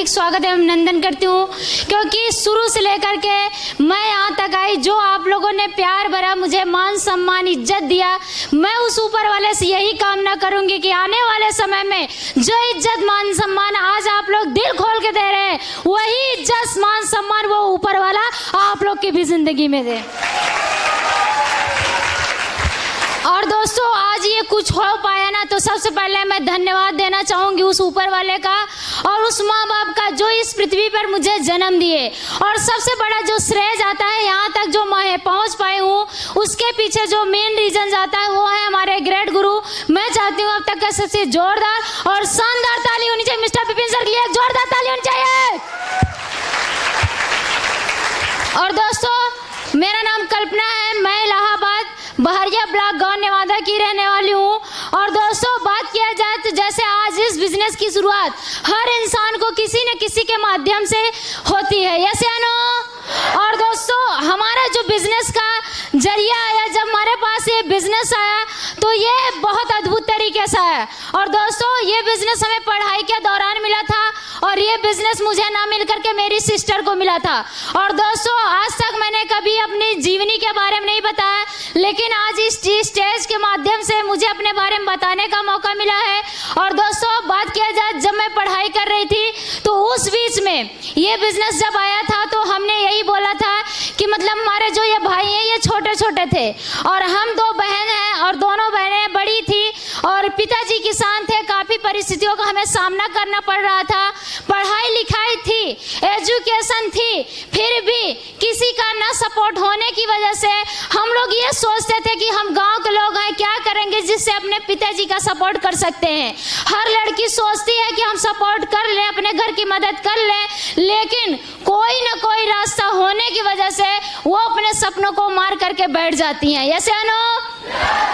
स्वागत एवं अभिनंदन करती हूँ, क्योंकि शुरू से लेकर के मैं यहाँ तक आई, जो आप लोगों ने प्यार भरा मुझे मान सम्मान इज्जत दिया, मैं उस ऊपर वाले से यही कामना करूंगी कि आने वाले समय में जो इज्जत मान सम्मान आज आप लोग दिल खोल के दे रहे हैं, वही इज्जत मान सम्मान वो ऊपर वाला आप लोग की भी जिंदगी में दे। और दोस्तों आज ये कुछ हो पाया ना, तो सबसे पहले मैं धन्यवाद देना चाहूंगी उस ऊपर वाले का और उस माँ बाप का जो इस पृथ्वी पर मुझे जन्म दिए। और सबसे बड़ा जो श्रेय जाता है यहाँ तक जो मैं पहुँच पाई हूँ, उसके पीछे जो मेन रीजन जाता है वो है हमारे ग्रेट गुरु। मैं चाहती हूँ अब तक का सबसे जोरदार और शानदार ताली होनी चाहिए मिस्टर विपिन सर के लिए, जोरदार ताली होनी चाहिए। और दोस्तों मेरा नाम कल्पना है, मैं इलाहाबाद बहरिया ब्लॉक गांव नेवादा की रहने वाली हूँ। और दोस्तों बात किया जाए तो जैसे आज इस बिजनेस की शुरुआत हर इंसान को किसी न किसी के माध्यम से होती है, यस या नो। और दोस्तों हमारा जो बिजनेस का जरिया आया, जब हमारे पास ये बिजनेस आया तो ये बहुत अद्भुत तरीके से है। और दोस्तों ये बिजनेस हमें पढ़ाई के दौरान मिला था और ये बिजनेस मुझे ना मिल करके मेरी सिस्टर को मिला था। और दोस्तों आज तक मैंने कभी अपनी जीवनी के बारे में नहीं बताया, लेकिन आज इस स्टेज के माध्यम से मुझे अपने बारे में बताने का मौका मिला है। और दोस्तों बात किया जाए जब मैं पढ़ाई कर रही थी तो उस बीच में ये बिजनेस जब आया था तो हमने यही बोला था कि मतलब हमारे जो ये भाई हैं ये छोटे छोटे थे और हम दो बहन हैं और दोनों बहनें बड़ी थी और पिताजी किसान थे। काफ़ी परिस्थितियों का हमें सामना करना पड़ रहा था, पढ़ाई लिखाई थी, एजुकेशन थी, फिर भी किसी का ना सपोर्ट होने की वजह से हम लोग ये सोचते थे कि हम गांव के लोग हैं, क्या करेंगे जिससे अपने पिताजी का सपोर्ट कर सकते हैं। हर लड़की सोचती है कि हम सपोर्ट कर लें, अपने घर की मदद कर लें, लेकिन कोई ना कोई रास्ता होने की वजह से वो अपने सपनों को मार करके बैठ जाती हैं, यस या नो।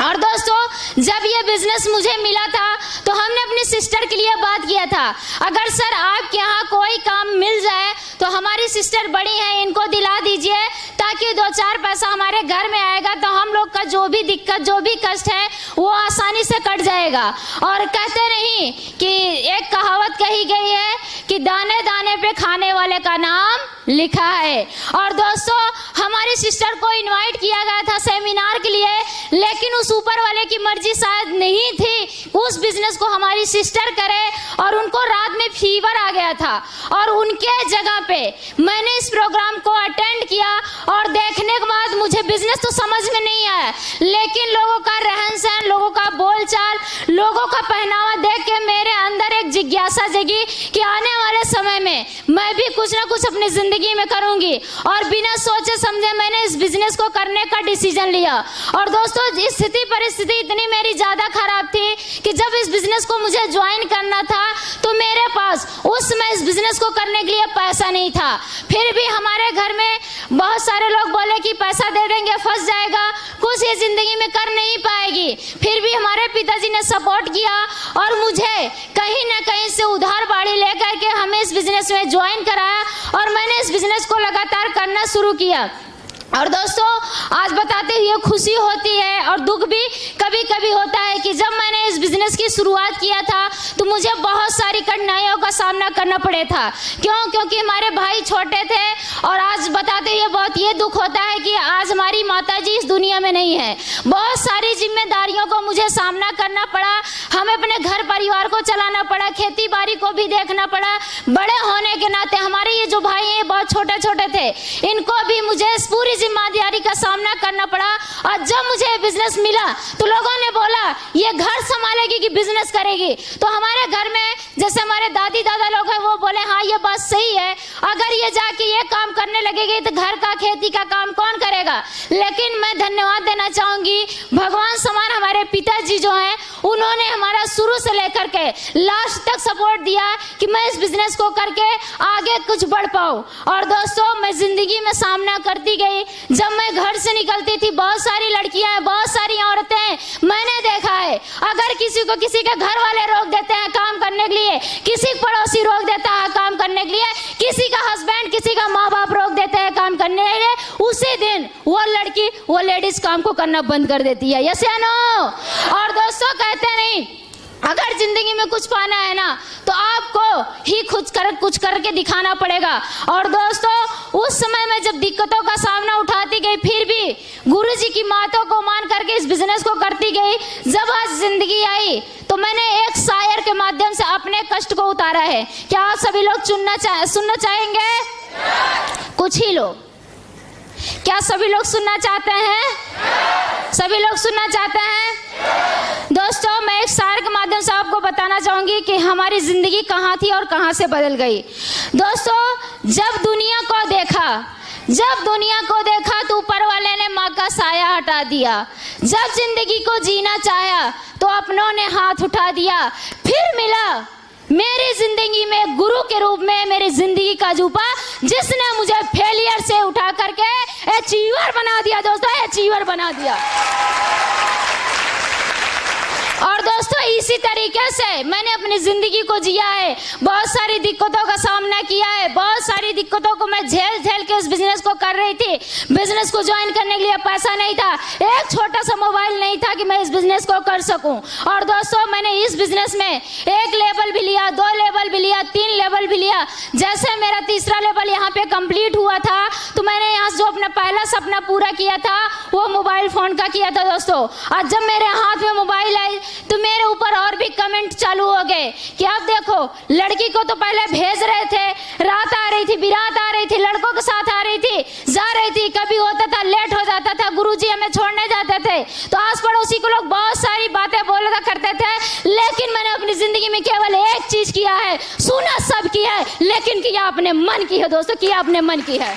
और दोस्तों जब ये बिजनेस मुझे मिला था तो हमने अपनी सिस्टर के लिए बात किया था, अगर सर आपके यहाँ कोई काम मिल जाए तो हमारी सिस्टर बड़ी हैं, इनको दिला दीजिए ताकि दो चार पैसा हमारे घर में आएगा तो हम लोग का जो भी दिक्कत जो भी कष्ट है वो आसानी से कट जाएगा। और कहते नहीं कि एक कहावत कही गई है कि दाने दाने पे खाने वाले का नाम लिखा है। और दोस्तों हमारी सिस्टर को इनवाइट किया गया था सेमिनार के लिए, लेकिन उस ऊपर वाले की मर्जी शायद नहीं थी उस बिजनेस को हमारी सिस्टर करे और उनको रात में फीवर आ गया था। और उनके जगह पे मैंने इस प्रोग्राम को अटेंड किया और देखने के बाद मुझे बिजनेस तो समझ में नहीं आया, लेकिन लोगों का रहन सहन, लोगों का बोलचाल, लोगों का पहनावा देख के मेरे अंदर एक जिज्ञासा जगी कि आने वाले समय में मैं भी कुछ ना कुछ अपनी जिंदगी में करूंगी। और बिना सोचे समझे मैंने इस बिजनेस को करने का डिसीजन लिया। और दोस्तों स्थिति परिस्थिति इतनी मेरी ज्यादा खराब थी कि जब इस बिजनेस को मुझे ज्वाइन करना था तो मेरे पास उस समय इस बिजनेस को करने के लिए पैसा नहीं था। फिर भी हमारे घर में बहुत सारे लोग बोले कि पैसा दे देंगे, फंस जाएगा, कुछ ये जिंदगी में कर नहीं पाएगी। फिर भी हमारे पिताजी ने सपोर्ट किया और मुझे कहीं ना कहीं से उधार बाड़ी लेकर के हमें इस बिजनेस में ज्वाइन कराया और मैंने इस बिजनेस को लगातार करना शुरू किया। और दोस्तों आज बताते हुए खुशी होती है और दुख भी कभी कभी होता है कि जब मैंने इस बिजनेस की शुरुआत किया था तो मुझे बहुत सारी कठिनाइयों का सामना करना पड़ा था। क्योंकि हमारे भाई छोटे थे। और आज बताते हुए बहुत ये दुख होता है कि आज हमारी माताजी इस दुनिया में नहीं है। बहुत सारी जिम्मेदारियों को मुझे सामना करना पड़ा, हमें अपने घर परिवार को चलाना पड़ा, खेती बाड़ी को भी देखना पड़ा। बड़े होने के नाते हमारे ये जो भाई हैं बहुत छोटे छोटे थे, इनको भी मुझे पूरी जिम्मेदारी का सामना करना पड़ा। और जब मुझे बिजनेस मिला तो लोगों ने बोला ये घर संभालेगी कि बिजनेस करेगी। तो हमारे घर में जैसे हमारे दादी दादा लोग हैं वो बोले हाँ ये बात सही है, अगर ये जाके ये काम करने लगेगी तो घर का खेती का काम कौन करेगा। लेकिन मैं धन्यवाद देना चाहूंगी भगवान समान हमारे पिताजी जो हैं, उन्होंने हमारा शुरू से लेकर के लास्ट तक सपोर्ट दिया कि मैं इस बिजनेस को करके आगे कुछ बढ़ पाऊं। और दोस्तों मैं जिंदगी में सामना करती गई। जब मैं घर से निकलती थी बहुत सारी लड़कियां, बहुत सारी औरतें मैंने देखा है, अगर किसी को किसी के घर वाले रोक देते हैं काम करने के लिए, किसी पड़ोसी रोक देता है काम करने के लिए, किसी का हस्बैंड, किसी का माँ बाप रोक देते हैं काम करने के लिए, उसी दिन वो लड़की वो लेडीज काम को करना बंद कर देती है, यस या नो। और दोस्तों कहते नहीं अगर जिंदगी में कुछ पाना है ना तो आपको ही खुद कर कुछ करके दिखाना पड़ेगा। और दोस्तों उस समय में जब दिक्कतों का सामना उठाती गई, फिर भी गुरुजी की बातों को मान करके इस बिजनेस को करती गई। जब आज जिंदगी आई तो मैंने एक शायर के माध्यम से अपने कष्ट को उतारा है। क्या आप सभी लोग सुनना चाहेंगे? कुछ ही लोग। क्या सभी लोग सुनना चाहते हैं? सभी लोग सुनना चाहते हैं? दोस्तों मैं एक शायर के माध्यम से आपको बताना चाहूंगी कि हमारी जिंदगी कहाँ थी और कहाँ से बदल गई। दोस्तों जब दुनिया को देखा तो ऊपर वाले ने माँ का साया हटा दिया। जब जिंदगी को जीना चाहा तो अपनों ने हाथ उठा दिया। फिर मिला मेरी जिंदगी में गुरु के रूप में मेरी जिंदगी का जूपा, जिसने मुझे फेलियर से उठा करके अचीवर बना दिया। दोस्तों अचीवर बना दिया। और दोस्तों इसी तरीके से मैंने अपनी जिंदगी को जिया है। बहुत सारी दिक्कतों का सामना किया है। बहुत सारी दिक्कतों को मैं झेल के इस बिजनेस को कर रही थी। बिजनेस को ज्वाइन करने के लिए पैसा नहीं था, एक छोटा सा मोबाइल नहीं था कि मैं इस बिजनेस को कर सकूं। और दोस्तों मैंने इस बिजनेस में 1 लेवल भी लिया, 2 लेवल भी लिया, 3 लेवल भी लिया। जैसे मेरा तीसरा लेवल यहाँ पे कंप्लीट हुआ था तो मैंने यहाँ जो अपना पहला सपना पूरा किया था वो मोबाइल फोन का किया था। दोस्तों आज जब मेरे हाथ में मोबाइल आई तो मेरे ऊपर और भी कमेंट चालू हो गए कि आप देखो, लड़की को तो पहले भेज रहे थे, रात आ रही थी, बिरात आ रही थी, लड़कों के साथ आ रही थी, जा रही थी, कभी होता था लेट हो जाता था, गुरुजी हमें छोड़ने जाते थे, तो आस पड़ोसी को लोग बहुत सारी बातें बोला करते थे। लेकिन मैंने अपनी जिंदगी में केवल एक चीज किया है, सुना सब किया है, लेकिन किया अपने मन की है। दोस्तों किया अपने मन की है।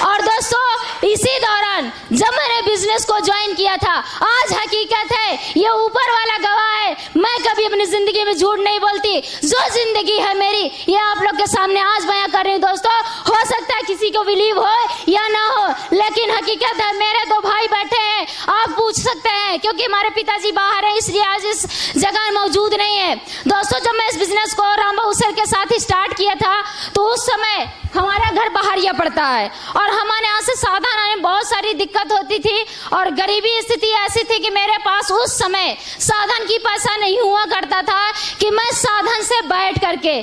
और दोस्तों इसी दौरान जब मैंने बिजनेस को ज्वाइन किया था, आज हकीकत है, ये ऊपर वाला गवाह है, मैं कभी अपनी जिंदगी में झूठ नहीं बोलती। जो जिंदगी है मेरी ये आप लोग के सामने आज बयां कर रही हूँ। दोस्तों हो सकता है किसी को बिलीव हो या ना हो, लेकिन हकीकत है। मेरे 2 भाई बैठे हैं, आप पूछ सकते हैं, क्योंकि हमारे पिताजी बाहर है इसलिए आज इस जगह मौजूद नहीं है। दोस्तों जब मैं इस बिजनेस को रामबाबू सर के साथ ही स्टार्ट किया था तो उस समय हमारा घर बहरिया पड़ता है और हमारे यहाँ से साधन आने बहुत सारी दिक्कत होती थी और गरीबी स्थिति ऐसी थी कि मेरे पास उस समय साधन की पैसा नहीं हुआ करता था कि मैं साधन से बैठ करके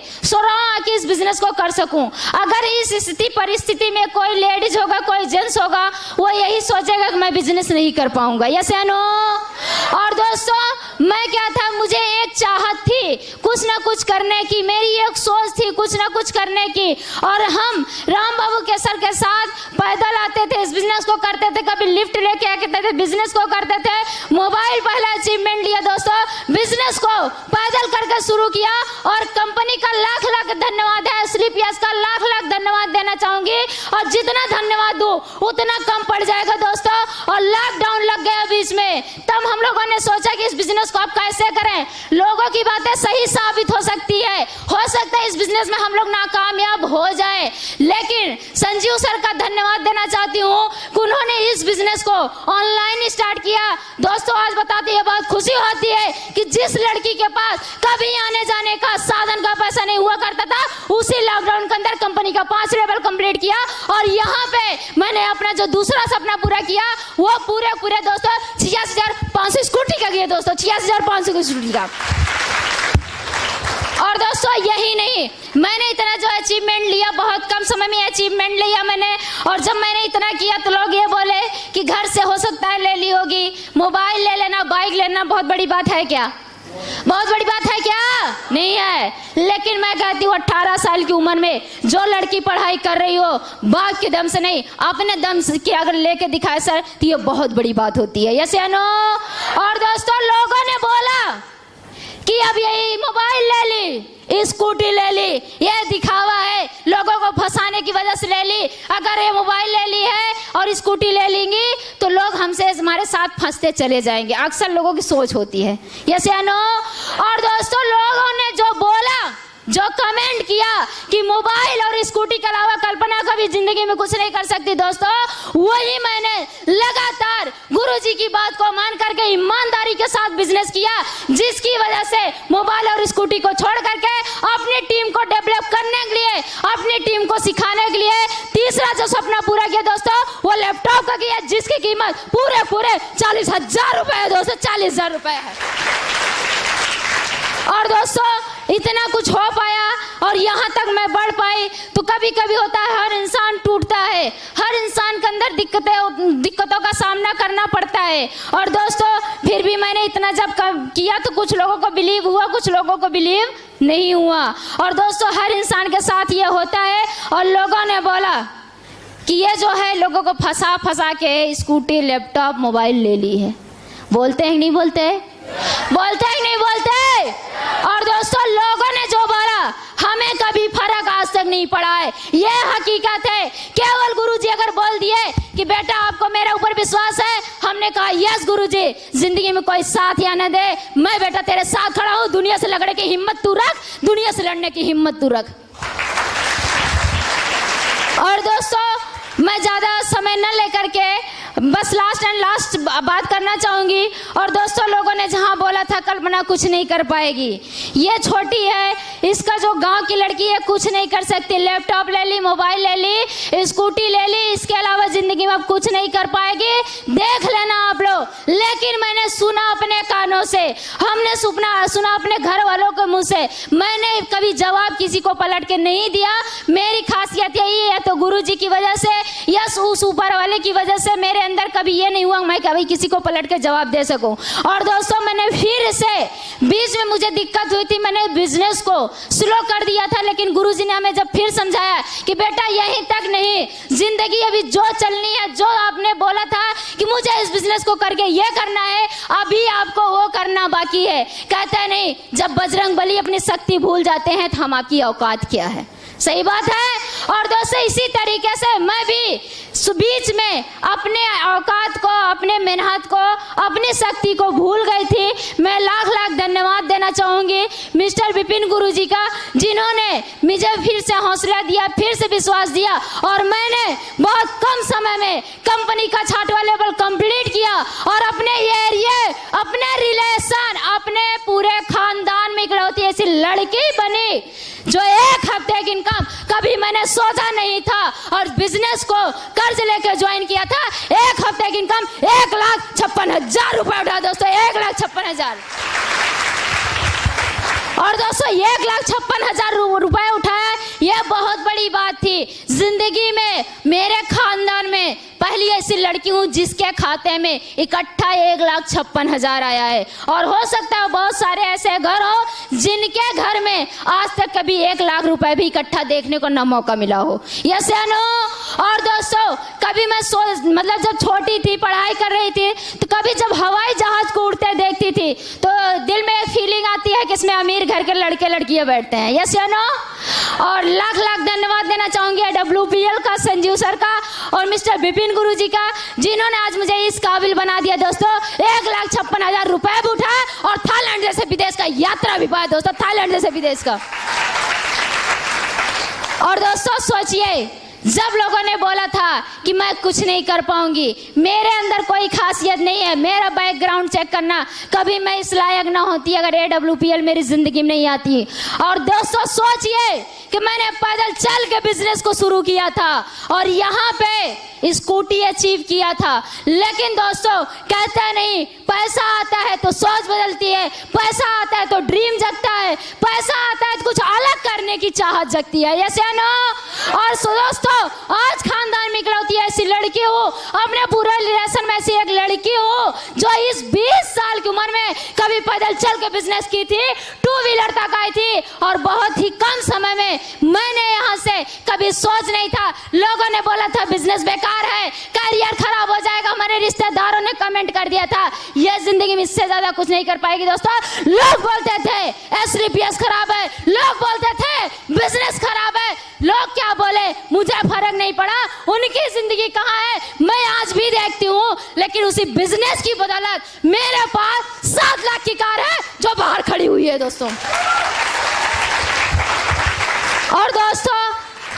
कि इस बिजनेस को कर सकूं। अगर इस स्थिति परिस्थिति में कोई लेडीज होगा, कोई जेंट्स होगा, वो यही सोचेगा कि मैं बिजनेस नहीं कर पाऊंगा। यस या नो? और दोस्तों मैं क्या था, मुझे एक चाहत थी कुछ ना कुछ करने की, मेरी एक सोच थी कुछ ना कुछ करने की। और हम रामबाबू के सर के साथ पैदल आते थे, इस बिजनेस को करते थे, कभी लिफ्ट लेके आते थे, बिजनेस को करते थे। मोबाइल पहला अचीवमेंट लिया दोस्तों, बिजनेस को पैदल करके शुरू किया और कंपनी का लाख लाख धन्यवाद है, स्लिप यस का लाख लाख धन्यवाद देना चाहूंगी। और जितना धन्यवाद दूं उतना कम पड़ जाएगा दोस्तों। और लॉकडाउन लग गया बीच में, तब हम लोगों ने सोचा कि इस बिजनेस को आप कैसे करें। लोगों की बातें सही साबित हो सकती है, हो सकता है इस बिजनेस में हम लोग नाकामयाब हो जाए, लेकिन संजीव सर का धन्यवाद देना चाहती हूँ कि उन्होंने इस बिजनेस को ऑनलाइन स्टार्ट किया। दोस्तों आज बताते ये बहुत खुशी होती है कि जिस लड़की के पास कभी आने जाने का साधन का पैसा नहीं हुआ करता था, उसी लॉकडाउन के अंदर कंपनी का 5 लेवल कंप्लीट किया। और यहाँ पे मैंने अपना जो दूसरा सपना पूरा किया वो पूरे दोस्तों 86,500 स्कूटी का किया। दोस्तों 86,500 की स्कूटी का। और दोस्तों यही नहीं, मैंने इतना जो अचीवमेंट लिया, बहुत कम समय में अचीवमेंट लिया मैंने। और जब मैंने इतना किया तो लोग ये बोले कि घर से हो सकता है ले ली होगी, मोबाइल ले लेना, बाइक लेना बहुत बड़ी बात है क्या? बहुत बड़ी बात है क्या? नहीं है। लेकिन मैं कहती हूँ 18 साल की उम्र में जो लड़की पढ़ाई कर रही हो, बाप के दम से नहीं अपने दम से कि अगर लेके दिखाए सर तो ये बहुत बड़ी बात होती है। यस या नो? और दोस्तों लोगों ने बोला कि अब यही मोबाइल ले ली, स्कूटी ले ली, ये दिखावा है, लोगों को फंसाने की वजह से ले ली। अगर ये मोबाइल ले ली है और स्कूटी ले लेंगी तो लोग हमसे हमारे साथ फंसते चले जाएंगे। अक्सर लोगों की सोच होती है। यस या नो? और दोस्तों लोगों ने जो बोला, जो कमेंट किया कि मोबाइल और स्कूटी के अलावा कल्पना कभी जिंदगी में कुछ नहीं कर सकती, दोस्तों वही मैंने लगातार गुरुजी की बात को मान करके ईमानदारी के साथ बिजनेस किया, जिसकी वजह से मोबाइल और स्कूटी को छोड़ करके अपनी टीम को डेवलप करने के लिए, अपनी टीम को सिखाने के लिए तीसरा जो सपना पूरा किया दोस्तों वो लैपटॉप का किया, जिसकी कीमत पूरे 40,000 रुपए है। दोस्तों 40,000 रुपए है। और दोस्तों इतना कुछ हो पाया और यहाँ तक मैं बढ़ पाई। तो कभी कभी होता है, हर इंसान टूटता है, हर इंसान के अंदर दिक्कतों का सामना करना पड़ता है। और दोस्तों फिर भी मैंने इतना जब किया तो कुछ लोगों को बिलीव हुआ, कुछ लोगों को बिलीव नहीं हुआ। और दोस्तों हर इंसान के साथ ये होता है। और लोगों ने बोला कि ये जो है लोगों को फंसा फंसा के स्कूटी, लैपटॉप, मोबाइल ले ली है। बोलते हैं नहीं बोलते? बोलते हैं नहीं बोलते? और दोस्तों लोगों ने जो बोला हमें कभी फर्क आज तक नहीं पड़ा है, ये हकीकत है। केवल गुरुजी अगर बोल दिए कि बेटा आपको मेरे ऊपर विश्वास है, हमने कहा यस गुरुजी, जिंदगी में कोई साथ या न दे, मैं बेटा तेरे साथ खड़ा हूँ। दुनिया से लड़ने की हिम्मत तू रख, दुनिया से लड़ने की हिम्मत तू रख। और दोस्तों मैं ज्यादा समय न लेकर के बस लास्ट बात करना चाहूंगी। और दोस्तों लोगों ने जहां बोला था कल्पना कुछ नहीं कर पाएगी, ये छोटी है, इसका जो गांव की लड़की है कुछ नहीं कर सकती, लैपटॉप ले ली, मोबाइल ले ली, स्कूटी ले ली, इसके अलावा जिंदगी में अब कुछ नहीं कर पाएगी, देख लेना आप लोग। लेकिन मैंने सुना अपने कानों से, हमने सुना अपने घर वालों के मुंह से, मैंने कभी जवाब किसी को पलट के नहीं दिया। मेरी खासियत यही है, तो गुरुजी की वजह से या उस ऊपर वाले की वजह से मेरे अंदर कभी ये नहीं हुआ मैं कभी किसी को पलट के जवाब दे सकूं। और दोस्तों मैंने फिर से बीच में मुझे दिक्कत हुई थी, मैंने बिजनेस को स्लो कर दिया था, लेकिन गुरुजी ने हमें जब फिर समझाया कि बेटा यहीं तक नहीं, जिंदगी अभी जो चलनी है, जो आपने बोला था कि मुझे इस बिजनेस को करके ये करना है, अभी आपको वो करना बाकी है। कहते नहीं जब बजरंग बली अपनी शक्ति भूल जाते हैं तो हम आपकी औकात क्या है। सही बात है। और दोस्तों इसी तरीके से मैं भी बीच में अपने औकात को, अपने मेहनत को, अपनी शक्ति को भूल गई थी। मैं लाख लाख धन्यवाद देना चाहूंगी मिस्टर विपिन गुरुजी का, जिन्होंने मुझे फिर से हौसला दिया, फिर से विश्वास दिया, और मैंने बहुत कम समय में कंपनी का छाटवा लेवल कंप्लीट किया और अपने एरिया, अपने रिलेशन, अपने पूरे खानदान में इकलौती ऐसी लड़की बनी जो 1 हफ्ते की इनकम कभी मैंने सोचा नहीं था, और बिजनेस को कर्ज लेकर ज्वाइन किया था। 1 हफ्ते की इनकम 1,56,000 रुपए उठा दोस्तों, 1,56,000। और दोस्तों 1,56,000 रुपए उठाया, यह बहुत बड़ी बात थी। जिंदगी में मेरे खानदान में पहली ऐसी लड़की हूँ जिसके खाते में इकट्ठा 1,56,000 आया है। और हो सकता है बहुत सारे ऐसे घर हो जिनके घर में आज तक कभी 1 लाख रुपए भी इकट्ठा देखने को न मौका मिला हो। यस या नो? और दोस्तों कभी मैं मतलब जब छोटी थी, पढ़ाई कर रही थी, तो कभी जब हवाई जहाज को उड़ते देखती थी तो दिल में एक फीलिंग आती है कि इसमें अमीर घर के लड़के लड़कियां बैठते हैं। यस या नो? और लाख लाख धन्यवाद देना चाहूंगी WPL का, संजीव सर का और मिस्टर विपिन गुरुजी का, जिन्होंने आज मुझे इस काबिल बना दिया दोस्तों। 1,56,000 रुपए भी उठाए और थाईलैंड जैसे विदेश का यात्रा भी पाया दोस्तों, थाईलैंड जैसे विदेश का। और दोस्तों सोचिए, जब लोगों ने बोला था कि मैं कुछ नहीं कर पाऊंगी, मेरे अंदर कोई खासियत नहीं है, मेरा बैकग्राउंड चेक करना, कभी मैं इस लायक ना होती अगर AWPL मेरी जिंदगी में नहीं आती। और दोस्तों सोचिए कि मैंने पैदल चल के बिजनेस को शुरू किया था और यहाँ पे स्कूटी अचीव किया था। लेकिन दोस्तों कहता नहीं, पैसा आता है तो सोच बदलती है, पैसा आता है तो ड्रीम जगता है, पैसा आता है तो कुछ अलग करने की चाहत जगती है। यस या नो? और दोस्तों आज खानदान में इकलौती ऐसी लड़की हो, अपने पूरे रिलेशन में ऐसी एक लड़की हो जो इस 20 साल की उम्र में कभी पैदल चल के बिजनेस की थी, 2 व्हीलर तक आई थी, और बहुत ही कम समय में मैंने यहाँ से कभी सोच नहीं था। लोगों ने बोला था बिजनेस बेकार है, करियर खराब हो जाएगा, हमारे रिश्तेदारों ने कमेंट कर दिया था ये जिंदगी में इससे ज्यादा कुछ नहीं कर पाएगी। दोस्तों लोग बोलते थे SLPS खराब है, लोग बोलते थे बिजनेस खराब है, लोग क्या बोले मुझे फर्क नहीं पड़ा, उनकी जिंदगी कहाँ है मैं आज भी देखती हूँ। लेकिन उसी बिजनेस की बदौलत मेरे पास 7 लाख की कार है जो बाहर खड़ी हुई है दोस्तों। और दोस्तों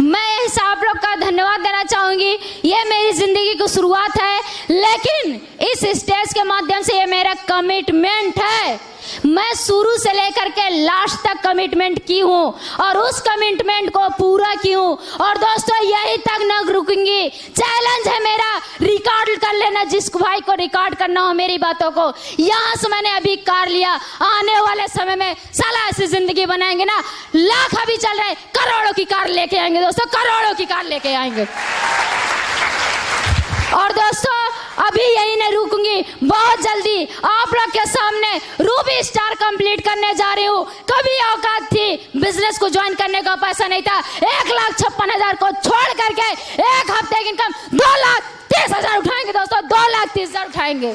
मैं इस आप लोग का धन्यवाद देना चाहूंगी। ये मेरी जिंदगी की शुरुआत है, लेकिन इस स्टेज के माध्यम से ये मेरा कमिटमेंट है। मैं शुरू से लेकर के लास्ट तक कमिटमेंट की हूँ और उस कमिटमेंट को पूरा की हूँ। और दोस्तों यही तक न रुकूंगी। चैलेंज है मेरा, रिकॉर्ड कर लेना, जिस भाई को रिकॉर्ड करना हो मेरी बातों को। यहाँ से मैंने अभी कार लिया, आने वाले समय में साला ऐसी जिंदगी बनाएंगे ना, लाख अभी चल रहे, करोड़ों की कार लेके आएंगे दोस्तों, करोड़ों की कार लेके आएंगे। और दोस्तों अभी यही नहीं रुकूंगी, बहुत जल्दी आप लोग के सामने रूबी स्टार कंप्लीट करने जा रही हूँ। कभी औकात थी, बिजनेस को ज्वाइन करने का पैसा नहीं था, 1,56,000 को छोड़ करके एक हफ्ते की इनकम 2,30,000 उठाएंगे दोस्तों, 2,30,000 उठाएंगे।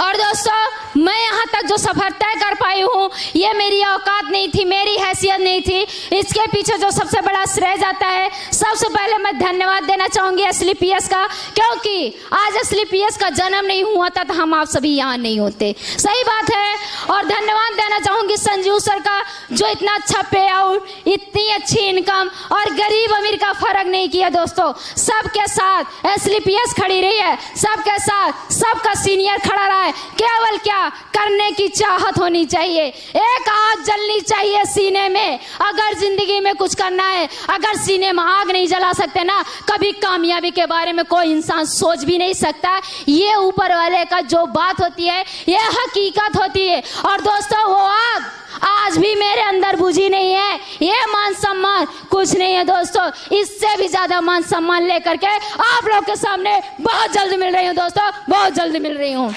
और दोस्तों मैं यहाँ तक जो सफर तय कर पाई हूँ, ये मेरी औकात नहीं थी, मेरी हैसियत नहीं थी। इसके पीछे जो सबसे बड़ा श्रेय जाता है, सबसे पहले मैं धन्यवाद देना चाहूँगी असली पीएस का, क्योंकि आज असली पीएस का जन्म नहीं हुआ था तो हम आप सभी यहाँ नहीं होते। सही बात है। और धन्यवाद देना चाहूँगी संजीव सर का, जो इतना अच्छा पे आउट, इतनी अच्छी इनकम और गरीब अमीर का फर्क नहीं किया दोस्तों। सबके साथ असली पीएस खड़ी रही है, सबके साथ सबका सीनियर खड़ा रहा है। केवल क्या करने की चाहत होनी चाहिए, एक आग जलनी चाहिए सीने में। अगर जिंदगी में कुछ करना है, अगर सीने में आग नहीं जला सकते ना, कभी कामयाबी के बारे में कोई इंसान सोच भी नहीं सकता। ये ऊपर वाले का जो बात होती है, ये हकीकत होती है। और दोस्तों वो आग आज भी मेरे अंदर बुझी नहीं है। ये मान सम्मान कुछ नहीं है दोस्तों, इससे भी ज्यादा मान सम्मान लेकर के आप लोग के सामने बहुत जल्द मिल रही हूँ दोस्तों, बहुत जल्द मिल रही हूँ।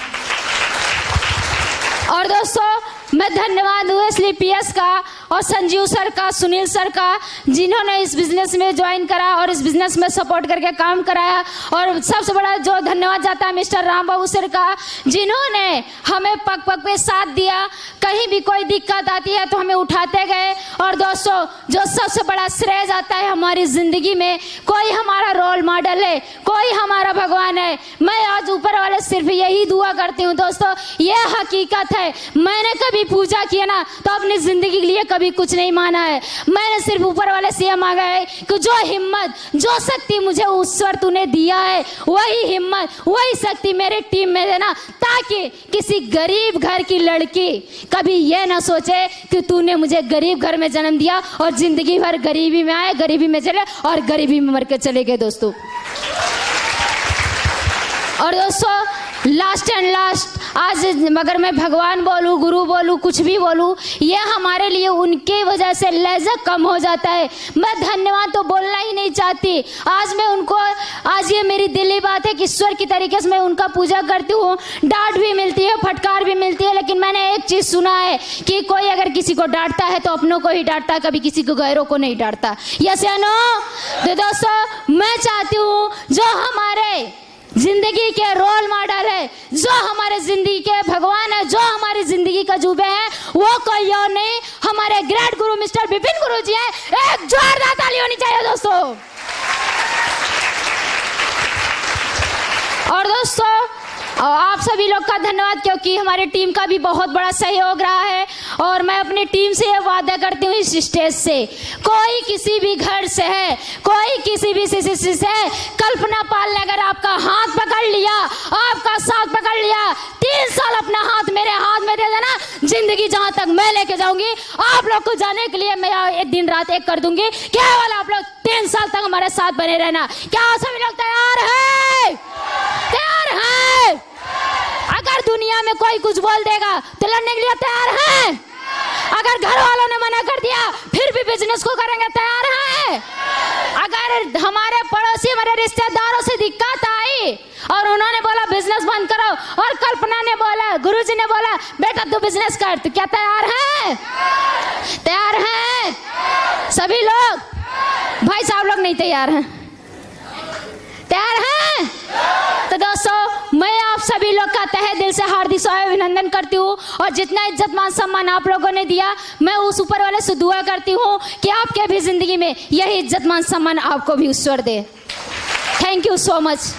और दोस्तों मैं धन्यवाद हूँ इसलिए पीएस का और संजीव सर का, सुनील सर का, जिन्होंने इस बिजनेस में ज्वाइन करा और इस बिजनेस में सपोर्ट करके काम कराया। और सबसे बड़ा जो धन्यवाद जाता है मिस्टर राम बाबू सर का, जिन्होंने हमें पग पग पे साथ दिया। कहीं भी कोई दिक्कत आती है तो हमें उठाते गए। और दोस्तों जो सबसे बड़ा श्रेय जाता है हमारी जिंदगी में, कोई हमारा रोल मॉडल है, कोई हमारा भगवान है। मैं आज ऊपर वाले सिर्फ यही दुआ करती हूँ दोस्तों, ये हकीकत है। मैंने कभी पूजा किया ना तो अपनी जिंदगी के लिए कभी कुछ नहीं माना है। मैंने सिर्फ ऊपर वाले से ये मांगा है कि जो हिम्मत, जो शक्ति मुझे ईश्वर तूने दिया है, वही हिम्मत, वही शक्ति मेरे टीम में देना, ताकि किसी गरीब घर की लड़की कभी ये ना सोचे कि तूने मुझे गरीब घर में जन्म दिया और जिंदगी भर गरीबी में आए, गरीबी में चले और गरीबी में मर के चले गए दोस्तों। और दोस्तों लास्ट एंड लास्ट, आज अगर मैं भगवान बोलूँ, गुरु बोलूँ, कुछ भी बोलूँ, ये हमारे लिए उनके वजह से लहजा कम हो जाता है। मैं धन्यवाद तो बोलना ही नहीं चाहती। आज मैं उनको, आज ये मेरी दिली बात है कि ईश्वर की तरीके से मैं उनका पूजा करती हूँ। डांट भी मिलती है, फटकार भी मिलती है, लेकिन मैंने एक चीज़ सुना है कि कोई अगर किसी को डांटता है तो अपनों को ही डांटता, कभी किसी को गैरों को नहीं डांटता। यस या नो? तो दोस्तों मैं चाहती हूँ जो हमारे जिंदगी के रोल मॉडल है, जो हमारे जिंदगी के भगवान है, जो हमारी जिंदगी का जुबे हैं, वो कोई और नहीं, हमारे ग्रेट गुरु मिस्टर विपिन गुरु जी हैं। एक जोरदार ताली होनी चाहिए दोस्तों। और दोस्तों आप सभी लोग का धन्यवाद, क्योंकि हमारे टीम का भी बहुत बड़ा सहयोग रहा है। और मैं अपनी टीम से ये वादा करती हूँ इस स्टेज से, कोई किसी भी घर से है, कोई किसी भी से है, कल्पना पाल ने अगर आपका हाथ पकड़ लिया, आपका साथ पकड़ लिया, 3 साल अपना हाथ मेरे हाथ में दे देना, जिंदगी जहाँ तक मैं लेके जाऊंगी, आप लोग को जाने के लिए मैं एक दिन रात एक कर दूंगी। केवल आप लोग 3 साल तक हमारे साथ बने रहना। क्या सभी लोग तैयार है? तैयार है? अगर दुनिया में कोई कुछ बोल देगा तो लड़ने के लिए तैयार है? अगर घर वालों ने मना कर दिया फिर भी बिजनेस को करेंगे, तैयार है? अगर हमारे पड़ोसी, हमारे रिश्तेदारों से दिक्कत आई और उन्होंने बोला बिजनेस बंद करो, और कल्पना ने बोला, गुरुजी ने बोला बेटा तू बिजनेस कर, तो क्या तैयार है? तैयार है सभी लोग? भाई साहब लोग नहीं तैयार हैं, तैयार हैं? तो दोस्तों मैं आप सभी लोग का तहे दिल से हार्दिक अभिनंदन करती हूँ। और जितना इज्जत मान सम्मान आप लोगों ने दिया, मैं उस ऊपर वाले से दुआ करती हूँ कि आपके भी जिंदगी में यही इज्जत मान सम्मान आपको भी ईश्वर दे। Thank you so much.